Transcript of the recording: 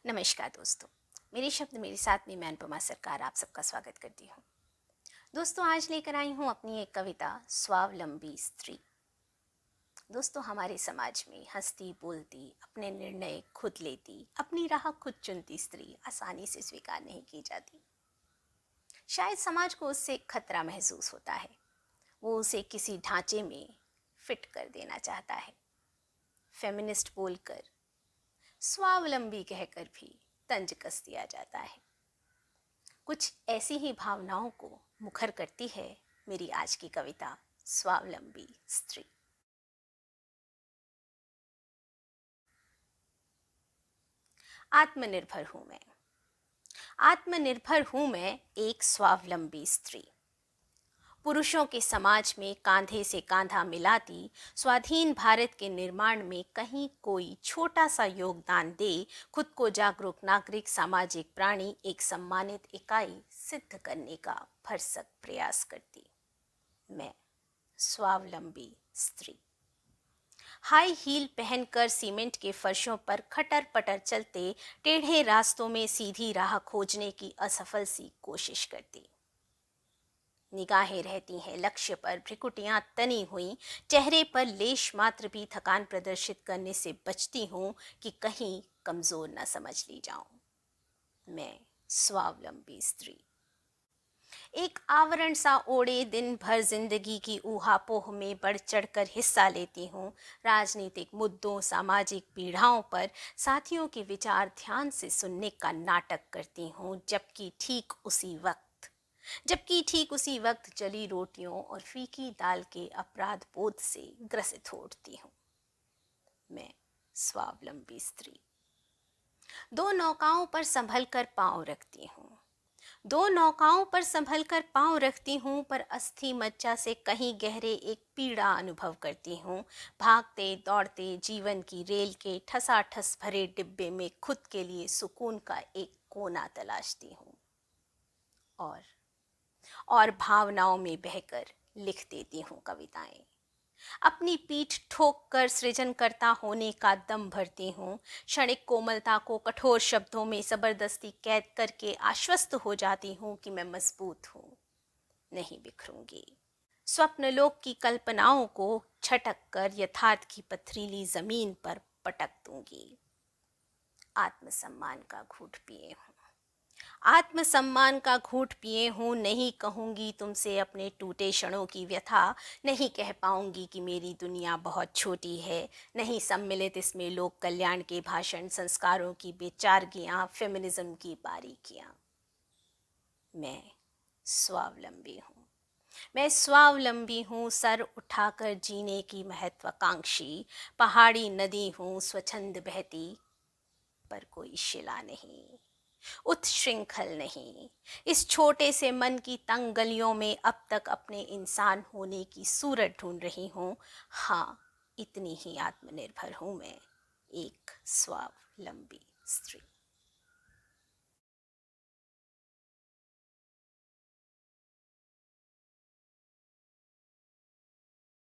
नमस्कार दोस्तों। मेरे शब्द मेरे साथ में मैं अनुपमा सरकार आप सबका स्वागत करती हूँ। दोस्तों, आज लेकर आई हूँ अपनी एक कविता स्वावलंबी स्त्री। दोस्तों, हमारे समाज में हंसती बोलती, अपने निर्णय खुद लेती, अपनी राह खुद चुनती स्त्री आसानी से स्वीकार नहीं की जाती। शायद समाज को उससे खतरा महसूस होता है। वो उसे किसी ढांचे में फिट कर देना चाहता है। फेमिनिस्ट बोलकर, स्वावलंबी कहकर भी तंज कस दिया जाता है। कुछ ऐसी ही भावनाओं को मुखर करती है मेरी आज की कविता स्वावलंबी स्त्री। आत्मनिर्भर हूं मैं। आत्मनिर्भर हूं मैं एक स्वावलंबी स्त्री। पुरुषों के समाज में कांधे से कांधा मिलाती, स्वाधीन भारत के निर्माण में कहीं कोई छोटा सा योगदान दे, खुद को जागरूक नागरिक, सामाजिक प्राणी, एक सम्मानित इकाई सिद्ध करने का भरसक प्रयास करती मैं स्वावलंबी स्त्री। हाई हील पहनकर सीमेंट के फर्शों पर खटर पटर चलते, टेढ़े रास्तों में सीधी राह खोजने की असफल सी कोशिश करती। निगाहें रहती हैं लक्ष्य पर, भ्रिकुटियां तनी हुई, चेहरे पर लेश मात्र भी थकान प्रदर्शित करने से बचती हूं कि कहीं कमजोर न समझ ली जाऊं। मैं स्वावलंबी स्त्री। एक आवरण सा ओढ़े दिन भर जिंदगी की ऊहापोह में बढ़ चढ़कर हिस्सा लेती हूँ। राजनीतिक मुद्दों, सामाजिक पीड़ाओं पर साथियों के विचार ध्यान से सुनने का नाटक करती हूँ, जबकि ठीक उसी वक्त जली रोटियों और फीकी दाल के अपराध बोध से ग्रसित हो उठती हूँ। मैं स्वावलंबी स्त्री। दो नौकाओं पर संभल कर पांव रखती हूँ। दो नौकाओं पर संभल कर पांव रखती हूँ, पर अस्थि मज्जा से कहीं गहरे एक पीड़ा अनुभव करती हूँ। भागते दौड़ते जीवन की रेल के ठसाठस भरे डिब्बे में खुद के लिए सुकून का एक कोना तलाशती हूँ और भावनाओं में बहकर लिख देती हूँ कविताएं। अपनी पीठ ठोक कर सृजनकर्ता होने का दम भरती हूँ। क्षणिक कोमलता को कठोर शब्दों में जबरदस्ती कैद करके आश्वस्त हो जाती हूँ कि मैं मजबूत हूँ, नहीं बिखरूंगी। स्वप्नलोक की कल्पनाओं को छटक कर यथार्थ की पथरीली जमीन पर पटक दूंगी। आत्मसम्मान का घूंट पिए हूँ। आत्मसम्मान का घूंट पिए हूँ। नहीं कहूँगी तुमसे अपने टूटे क्षणों की व्यथा, नहीं कह पाऊंगी कि मेरी दुनिया बहुत छोटी है। नहीं सम्मिलित इसमें लोक कल्याण के भाषण, संस्कारों की बेचारगियाँ, फेमिनिज्म की बारीकियाँ। मैं स्वावलंबी हूँ। मैं स्वावलंबी हूँ, सर उठाकर जीने की महत्वाकांक्षी। पहाड़ी नदी हूँ स्वच्छंद बहती, पर कोई शिला नहीं, उत्श्रृंखल नहीं। इस छोटे से मन की तंग गलियों में अब तक अपने इंसान होने की सूरत ढूंढ रही हूँ। हाँ, इतनी ही आत्मनिर्भर हूँ मैं, एक स्वावलंबी स्त्री।